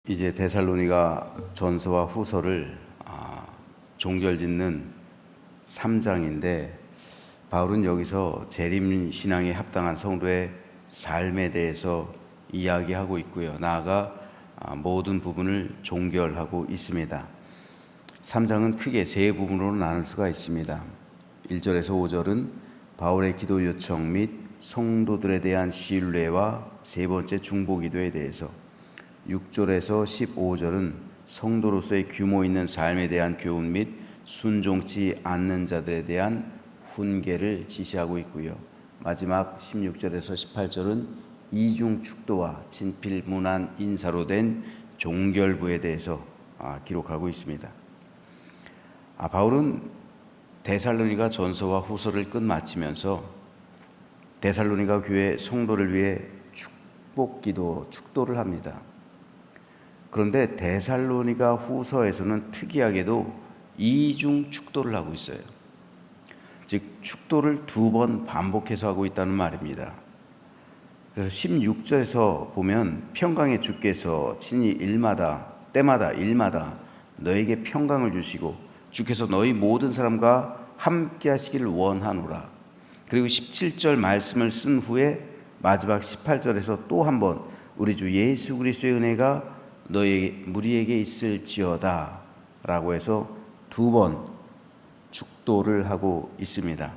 이제 데살로니가 전서와 후서를 종결짓는 3장인데 바울은 여기서 재림 신앙에 합당한 성도의 삶에 대해서 이야기하고 있고요. 나아가 모든 부분을 종결하고 있습니다. 3장은 크게 세 부분으로 나눌 수가 있습니다. 1절에서 5절은 바울의 기도 요청 및 성도들에 대한 신뢰와 세 번째 중보기도에 대해서, 6절에서 15절은 성도로서의 규모 있는 삶에 대한 교훈 및 순종치 않는 자들에 대한 훈계를 지시하고 있고요. 마지막 16절에서 18절은 이중 축도와 친필문안 인사로 된 종결부에 대해서 기록하고 있습니다. 바울은 데살로니가 전서와 후서를 끝마치면서 데살로니가 교회 성도를 위해 축복기도, 축도를 합니다. 그런데 데살로니가 후서에서는 특이하게도 이중 축도를 하고 있어요. 즉 축도를 2번 반복해서 하고 있다는 말입니다. 그래서 16절에서 보면 평강의 주께서 친히 때마다 일마다 너에게 평강을 주시고 주께서 너희 모든 사람과 함께 하시기를 원하노라. 그리고 17절 말씀을 쓴 후에 마지막 18절에서 또 한 번 우리 주 예수 그리스도의 은혜가 너희 무리에게 있을지어다 라고 해서 2번 축도를 하고 있습니다.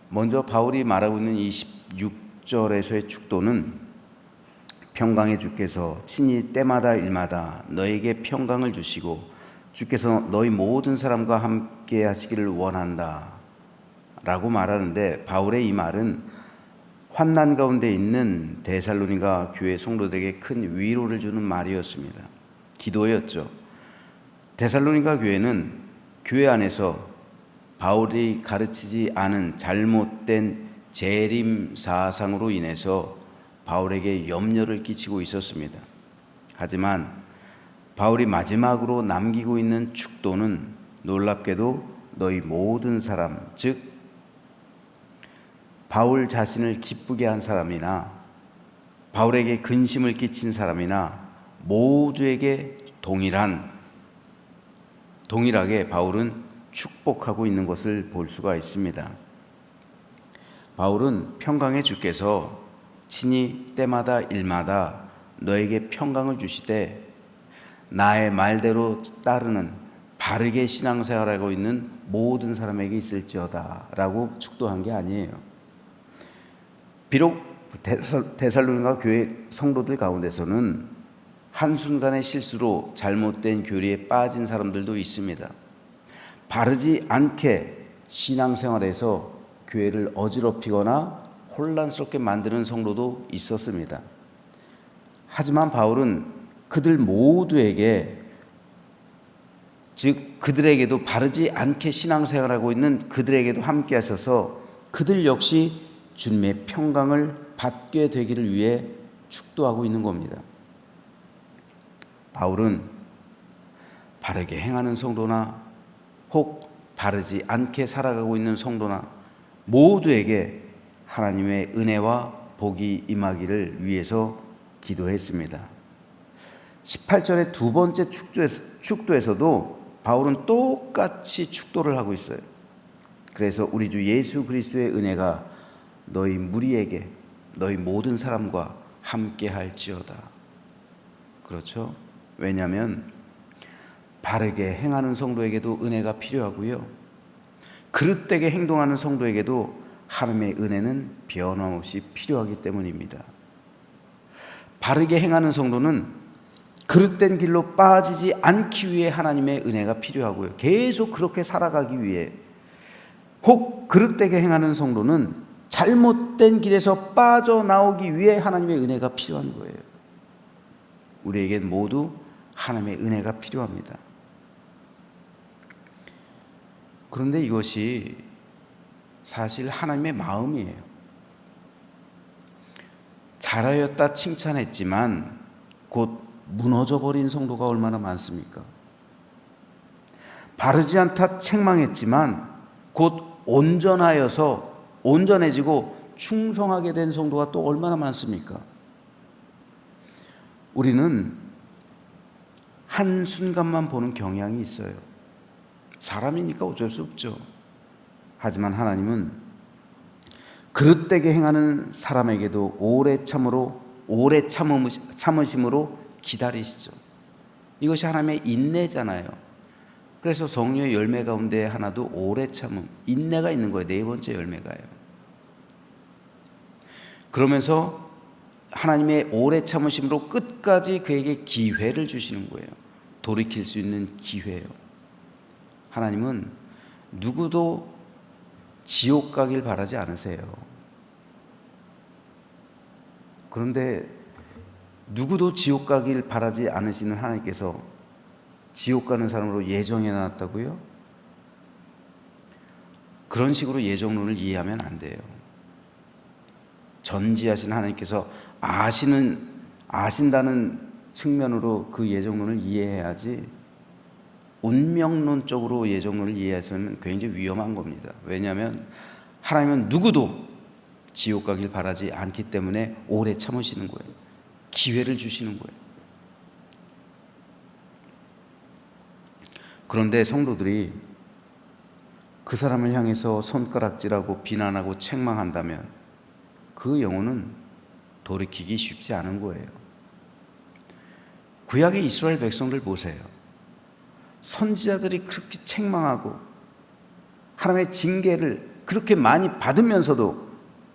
먼저 바울이 말하고 있는 이 16절에서의 축도는 평강의 주께서 친히 때마다 일마다 너에게 평강을 주시고 주께서 너희 모든 사람과 함께 하시기를 원한다 라고 말하는데, 바울의 이 말은 환난 가운데 있는 데살로니가 교회 성도들에게 큰 위로를 주는 말이었습니다. 기도였죠. 데살로니가 교회는 교회 안에서 바울이 가르치지 않은 잘못된 재림 사상으로 인해서 바울에게 염려를 끼치고 있었습니다. 하지만 바울이 마지막으로 남기고 있는 축도는 놀랍게도 너희 모든 사람, 즉 바울 자신을 기쁘게 한 사람이나 바울에게 근심을 끼친 사람이나 모두에게 동일하게 바울은 축복하고 있는 것을 볼 수가 있습니다. 바울은 평강의 주께서 친히 때마다 일마다 너에게 평강을 주시되 나의 말대로 따르는 바르게 신앙생활하고 있는 모든 사람에게 있을지어다 라고 축도한 게 아니에요. 비록 데살로니가 교회 성도들 가운데서는 한순간의 실수로 잘못된 교리에 빠진 사람들도 있습니다. 바르지 않게 신앙생활에서 교회를 어지럽히거나 혼란스럽게 만드는 성도도 있었습니다. 하지만 바울은 그들 모두에게, 즉 그들에게도 바르지 않게 신앙생활하고 있는 그들에게도 함께 하셔서 그들 역시 주님의 평강을 받게 되기를 위해 축도하고 있는 겁니다. 바울은 바르게 행하는 성도나 혹 바르지 않게 살아가고 있는 성도나 모두에게 하나님의 은혜와 복이 임하기를 위해서 기도했습니다. 18절의 2번째 축도에서도 바울은 똑같이 축도를 하고 있어요. 그래서 우리 주 예수 그리스도의 은혜가 너희 무리에게, 너희 모든 사람과 함께 할지어다. 그렇죠? 왜냐하면 바르게 행하는 성도에게도 은혜가 필요하고요, 그릇되게 행동하는 성도에게도 하나님의 은혜는 변함없이 필요하기 때문입니다. 바르게 행하는 성도는 그릇된 길로 빠지지 않기 위해 하나님의 은혜가 필요하고요, 계속 그렇게 살아가기 위해, 혹 그릇되게 행하는 성도는 잘못된 길에서 빠져나오기 위해 하나님의 은혜가 필요한 거예요. 우리에겐 모두 하나님의 은혜가 필요합니다. 그런데 이것이 사실 하나님의 마음이에요. 잘하였다 칭찬했지만 곧 무너져버린 성도가 얼마나 많습니까? 바르지 않다 책망했지만 곧 온전해지고 충성하게 된 성도가 또 얼마나 많습니까? 우리는 한순간만 보는 경향이 있어요. 사람이니까 어쩔 수 없죠. 하지만 하나님은 그릇되게 행하는 사람에게도 오래 참으심으로 기다리시죠. 이것이 하나님의 인내잖아요. 그래서 성령의 열매 가운데 하나도 오래 참음, 인내가 있는 거예요. 네 번째 열매가요. 그러면서 하나님의 오래 참으심으로 끝까지 그에게 기회를 주시는 거예요. 돌이킬 수 있는 기회예요. 하나님은 누구도 지옥 가길 바라지 않으세요. 그런데 누구도 지옥 가길 바라지 않으시는 하나님께서 지옥 가는 사람으로 예정해 놨다고요? 그런 식으로 예정론을 이해하면 안 돼요. 전지하신 하나님께서 아신다는 측면으로 그 예정론을 이해해야지, 운명론적으로 예정론을 이해해서는 굉장히 위험한 겁니다. 왜냐하면 하나님은 누구도 지옥 가길 바라지 않기 때문에 오래 참으시는 거예요. 기회를 주시는 거예요. 그런데 성도들이 그 사람을 향해서 손가락질하고 비난하고 책망한다면 그 영혼은 돌이키기 쉽지 않은 거예요. 구약의 이스라엘 백성들 보세요. 선지자들이 그렇게 책망하고 하나님의 징계를 그렇게 많이 받으면서도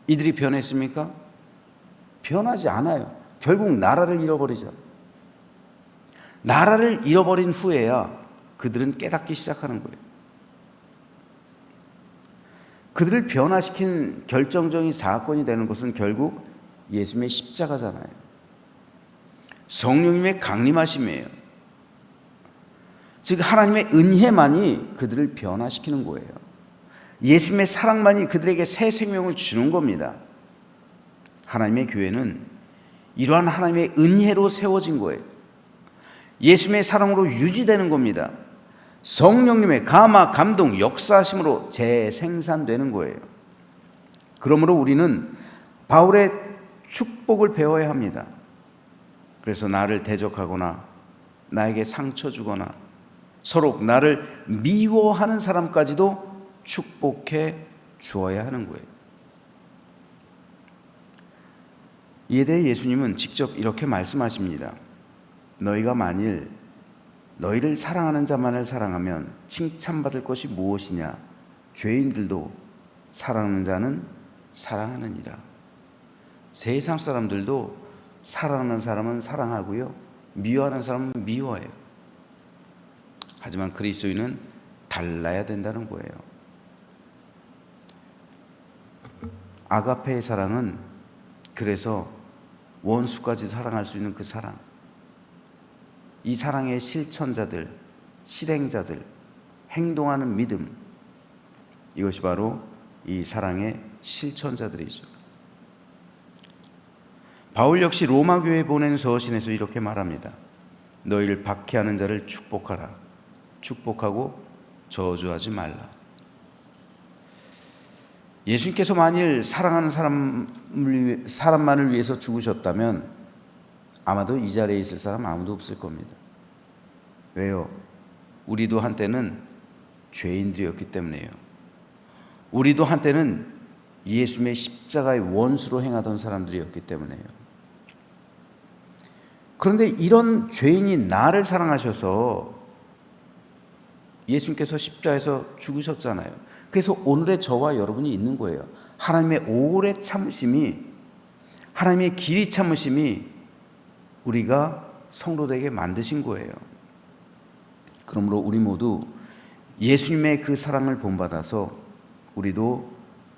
이들이 변했습니까? 변하지 않아요. 결국 나라를 잃어버리죠. 나라를 잃어버린 후에야 그들은 깨닫기 시작하는 거예요. 그들을 변화시킨 결정적인 사건이 되는 것은 결국 예수님의 십자가잖아요. 성령님의 강림하심이에요. 즉 하나님의 은혜만이 그들을 변화시키는 거예요. 예수님의 사랑만이 그들에게 새 생명을 주는 겁니다. 하나님의 교회는 이러한 하나님의 은혜로 세워진 거예요. 예수님의 사랑으로 유지되는 겁니다. 성령님의 감화, 감동, 역사하심으로 재생산되는 거예요. 그러므로 우리는 바울의 축복을 배워야 합니다. 그래서 나를 대적하거나 나에게 상처 주거나 서로 나를 미워하는 사람까지도 축복해 주어야 하는 거예요. 이에 대해 예수님은 직접 이렇게 말씀하십니다. 너희가 만일 너희를 사랑하는 자만을 사랑하면 칭찬받을 것이 무엇이냐? 죄인들도 사랑하는 자는 사랑하느니라. 세상 사람들도 사랑하는 사람은 사랑하고요, 미워하는 사람은 미워해요. 하지만 그리스도인은 달라야 된다는 거예요. 아가페의 사랑은 그래서 원수까지 사랑할 수 있는 그 사랑, 이 사랑의 실천자들, 실행자들, 행동하는 믿음, 이것이 바로 이 사랑의 실천자들이죠. 바울 역시 로마 교회에 보낸 서신에서 이렇게 말합니다. 너희를 박해하는 자를 축복하라. 축복하고 저주하지 말라. 예수님께서 만일 사랑하는 사람만을 위해서 죽으셨다면 아마도 이 자리에 있을 사람 아무도 없을 겁니다. 왜요? 우리도 한때는 죄인들이었기 때문에요. 우리도 한때는 예수님의 십자가의 원수로 행하던 사람들이었기 때문에요. 그런데 이런 죄인이 나를 사랑하셔서 예수님께서 십자가에서 죽으셨잖아요. 그래서 오늘의 저와 여러분이 있는 거예요. 하나님의 오래 참으심이, 하나님의 길이 참으심이 우리가 성도되게 만드신 거예요. 그러므로 우리 모두 예수님의 그 사랑을 본받아서 우리도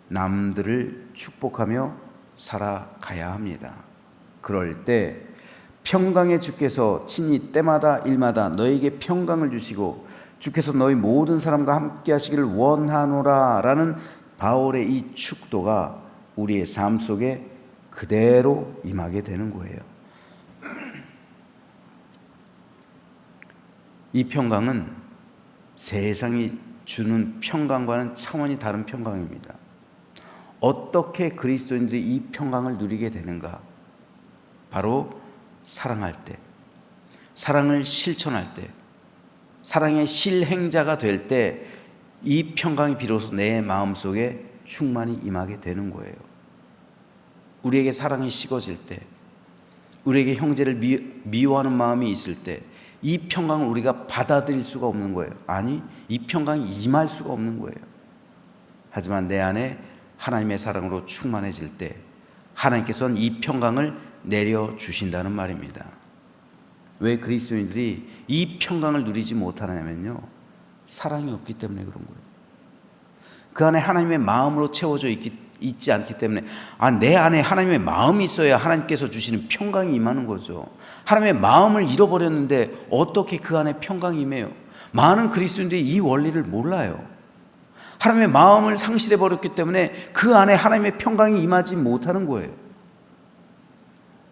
남들을 축복하며 살아가야 합니다. 그럴 때 평강의 주께서 친히 때마다 일마다 너에게 평강을 주시고 주께서 너희 모든 사람과 함께 하시기를 원하노라 라는 바울의 이 축도가 우리의 삶 속에 그대로 임하게 되는 거예요. 이 평강은 세상이 주는 평강과는 차원이 다른 평강입니다. 어떻게 그리스도인들이 이 평강을 누리게 되는가? 바로 사랑할 때, 사랑을 실천할 때, 사랑의 실행자가 될 때 이 평강이 비로소 내 마음속에 충만히 임하게 되는 거예요. 우리에게 사랑이 식어질 때, 우리에게 형제를 미워하는 마음이 있을 때 이 평강을 우리가 받아들일 수가 없는 거예요. 아니, 이 평강이 임할 수가 없는 거예요. 하지만 내 안에 하나님의 사랑으로 충만해질 때 하나님께서는 이 평강을 내려주신다는 말입니다. 왜 그리스도인들이 이 평강을 누리지 못하냐면요, 사랑이 없기 때문에 그런 거예요. 그 안에 하나님의 마음으로 채워져 있지 않기 때문에, 내 안에 하나님의 마음이 있어야 하나님께서 주시는 평강이 임하는 거죠. 하나님의 마음을 잃어버렸는데 어떻게 그 안에 평강이 임해요? 많은 그리스도인들이 이 원리를 몰라요. 하나님의 마음을 상실해버렸기 때문에 그 안에 하나님의 평강이 임하지 못하는 거예요.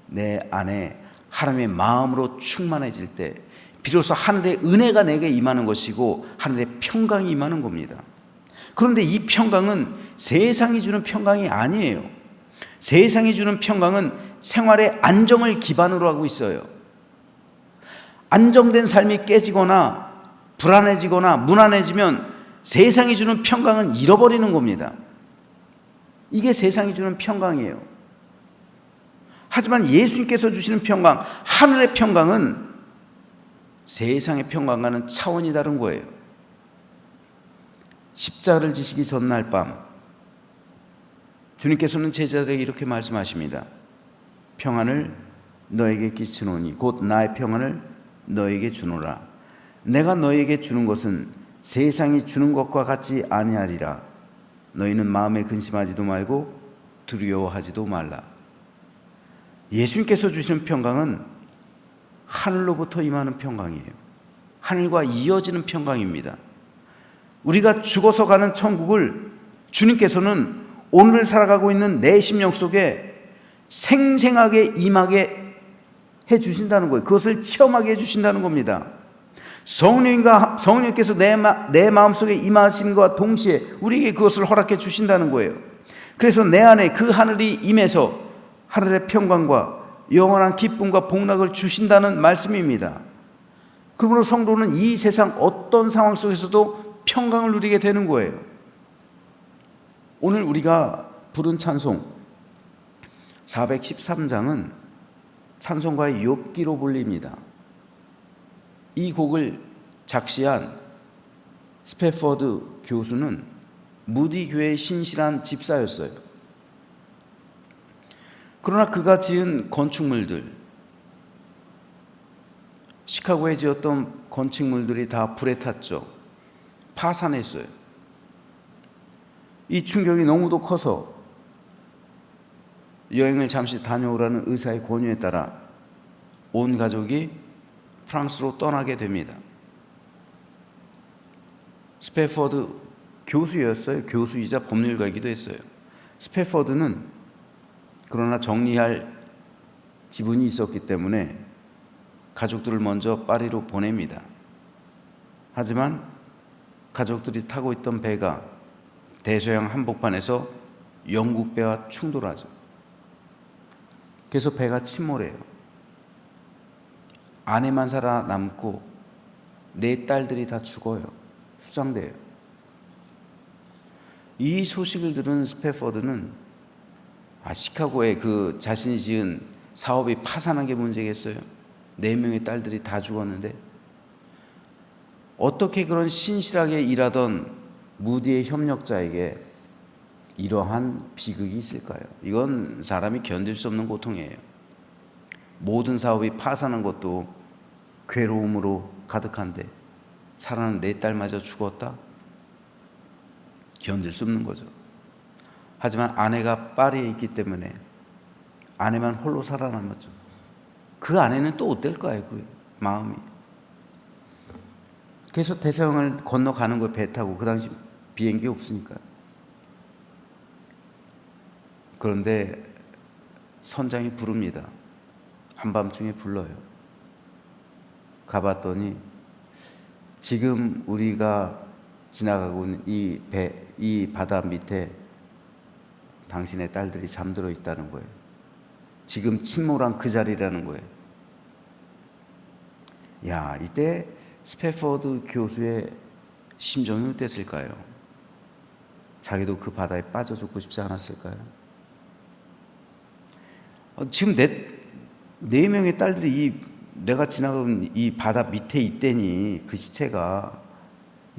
내 안에 하나님의 마음으로 충만해질 때 비로소 하늘의 은혜가 내게 임하는 것이고 하늘의 평강이 임하는 겁니다. 그런데 이 평강은 세상이 주는 평강이 아니에요. 세상이 주는 평강은 생활의 안정을 기반으로 하고 있어요. 안정된 삶이 깨지거나 불안해지거나 무난해지면 세상이 주는 평강은 잃어버리는 겁니다. 이게 세상이 주는 평강이에요. 하지만 예수님께서 주시는 평강, 하늘의 평강은 세상의 평강과는 차원이 다른 거예요. 십자가를 지시기 전날 밤 주님께서는 제자들에게 이렇게 말씀하십니다. 평안을 너에게 끼치노니 곧 나의 평안을 너에게 주노라. 내가 너에게 주는 것은 세상이 주는 것과 같지 아니하리라. 너희는 마음에 근심하지도 말고 두려워하지도 말라. 예수님께서 주시는 평강은 하늘로부터 임하는 평강이에요. 하늘과 이어지는 평강입니다. 우리가 죽어서 가는 천국을 주님께서는 오늘 살아가고 있는 내 심령 속에 생생하게 임하게 해주신다는 거예요. 그것을 체험하게 해주신다는 겁니다. 성령님께서 내 마음속에 임하심과 동시에 우리에게 그것을 허락해 주신다는 거예요. 그래서 내 안에 그 하늘이 임해서 하늘의 평강과 영원한 기쁨과 복락을 주신다는 말씀입니다. 그러므로 성도는 이 세상 어떤 상황 속에서도 평강을 누리게 되는 거예요. 오늘 우리가 부른 찬송 413장은 찬송가의 욥기로 불립니다. 이 곡을 작시한 스패포드 교수는 무디 교회의 신실한 집사였어요. 그러나 그가 지은 건축물들, 시카고에 지었던 건축물들이 다 불에 탔죠. 파산했어요. 이 충격이 너무도 커서 여행을 잠시 다녀오라는 의사의 권유에 따라 온 가족이 프랑스로 떠나게 됩니다. 스패포드 교수였어요. 교수이자 법률가이기도 했어요. 스패포드는 그러나 정리할 지분이 있었기 때문에 가족들을 먼저 파리로 보냅니다. 하지만 가족들이 타고 있던 배가 대서양 한복판에서 영국 배와 충돌하죠. 그래서 배가 침몰해요. 아내만 살아남고 네 딸들이 다 죽어요. 수장돼요. 이 소식을 들은 스패포드는 시카고에 그 자신이 지은 사업이 파산한 게 문제겠어요? 4명의 딸들이 다 죽었는데 어떻게 그런 신실하게 일하던 무디의 협력자에게 이러한 비극이 있을까요? 이건 사람이 견딜 수 없는 고통이에요. 모든 사업이 파산한 것도 괴로움으로 가득한데 사랑하는 4딸마저 죽었다? 견딜 수 없는 거죠. 하지만 아내가 파리에 있기 때문에 아내만 홀로 살아남았죠. 그 아내는 또 어떨까요? 그 마음이. 그래서 대서양을 건너가는 거예요. 배 타고. 그 당시 비행기 없으니까. 그런데 선장이 부릅니다. 한밤중에 불러요. 가봤더니 지금 우리가 지나가고 있는 이 바다 밑에 당신의 딸들이 잠들어 있다는 거예요. 지금 침몰한 그 자리라는 거예요. 야, 이때 스패포드 교수의 심정이 어땠을까요? 자기도 그 바다에 빠져 죽고 싶지 않았을까요? 지금 네 명의 딸들이 내가 지나간 이 바다 밑에 있대니 그 시체가,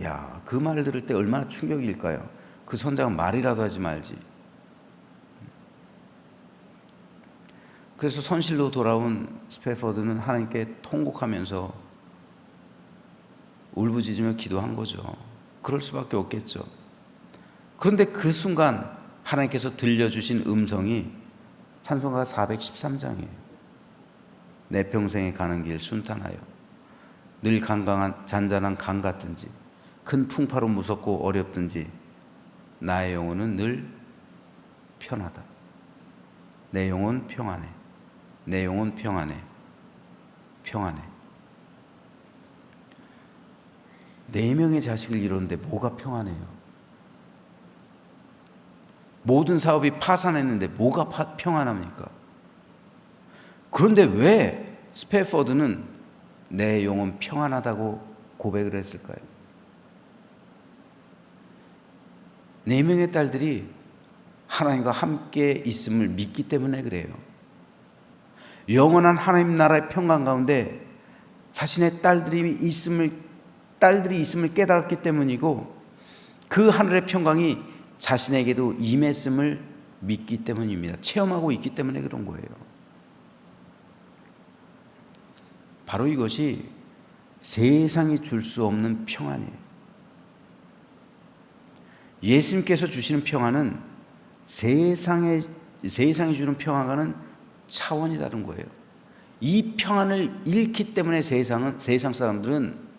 야, 그 말 들을 때 얼마나 충격일까요? 그 선장은 말이라도 하지 말지. 그래서 선실로 돌아온 스패포드는 하나님께 통곡하면서 울부짖으며 기도한 거죠. 그럴 수밖에 없겠죠. 그런데 그 순간 하나님께서 들려주신 음성이 찬송가 413장이에요. 내 평생에 가는 길 순탄하여 늘 강강한 잔잔한 강 같든지 큰 풍파로 무섭고 어렵든지 나의 영혼은 늘 편하다. 내 영혼 평안해. 내 영혼 평안해. 평안해. 4명의 자식을 잃었는데 뭐가 평안해요? 모든 사업이 파산했는데 뭐가 평안합니까? 그런데 왜 스패포드는 내 영혼 평안하다고 고백을 했을까요? 4명의 딸들이 하나님과 함께 있음을 믿기 때문에 그래요. 영원한 하나님 나라의 평강 가운데 자신의 딸들이 있음을 깨달았기 때문이고, 그 하늘의 평강이 자신에게도 임했음을 믿기 때문입니다. 체험하고 있기 때문에 그런 거예요. 바로 이것이 세상이 줄 수 없는 평안이에요. 예수님께서 주시는 평안은 세상이 주는 평안과는 차원이 다른 거예요. 이 평안을 잃기 때문에 세상 사람들은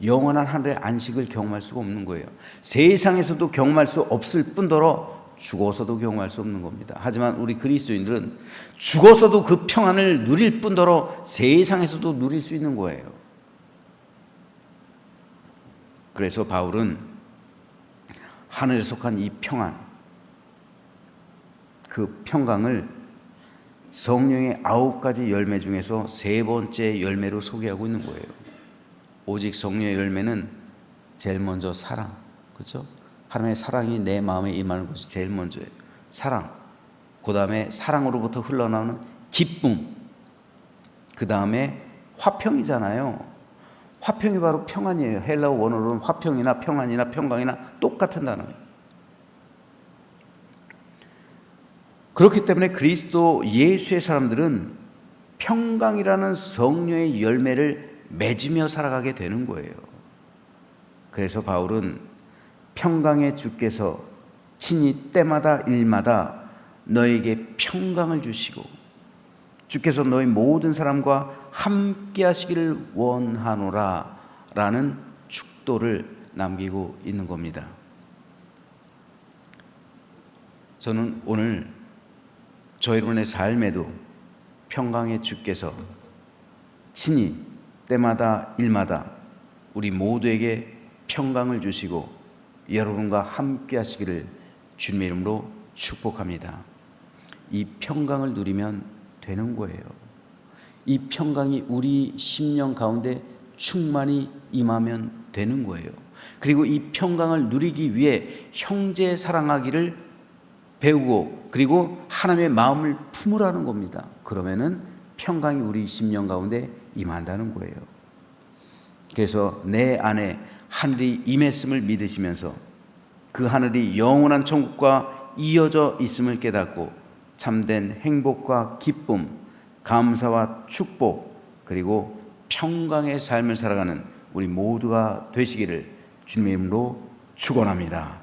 영원한 하늘의 안식을 경험할 수가 없는 거예요. 세상에서도 경험할 수 없을 뿐더러 죽어서도 경험할 수 없는 겁니다. 하지만 우리 그리스도인들은 죽어서도 그 평안을 누릴 뿐더러 세상에서도 누릴 수 있는 거예요. 그래서 바울은 하늘에 속한 이 평안, 그 평강을 성령의 9가지 열매 중에서 3번째 열매로 소개하고 있는 거예요. 오직 성령의 열매는 제일 먼저 사랑, 그렇죠? 하나님의 사랑이 내 마음에 임하는 것이 제일 먼저예요. 사랑, 그 다음에 사랑으로부터 흘러나오는 기쁨, 그 다음에 화평이잖아요. 화평이 바로 평안이에요. 헬라어 원어로는 화평이나 평안이나 평강이나 똑같은 단어예요. 그렇기 때문에 그리스도 예수의 사람들은 평강이라는 성령의 열매를 맺으며 살아가게 되는 거예요. 그래서 바울은 평강의 주께서 친히 때마다 일마다 너에게 평강을 주시고 주께서 너희 모든 사람과 함께 하시기를 원하노라 라는 축도를 남기고 있는 겁니다. 저는 오늘 저 여러분의 삶에도 평강의 주께서 친히 때마다 일마다 우리 모두에게 평강을 주시고 여러분과 함께 하시기를 주님의 이름으로 축복합니다. 이 평강을 누리면 되는 거예요. 이 평강이 우리 심령 가운데 충만히 임하면 되는 거예요. 그리고 이 평강을 누리기 위해 형제 사랑하기를 배우고 그리고 하나님의 마음을 품으라는 겁니다. 그러면은 평강이 우리 심령 가운데 임한다는 거예요. 그래서 내 안에 하늘이 임했음을 믿으시면서 그 하늘이 영원한 천국과 이어져 있음을 깨닫고 참된 행복과 기쁨, 감사와 축복, 그리고 평강의 삶을 살아가는 우리 모두가 되시기를 주님의 이름으로 축원합니다.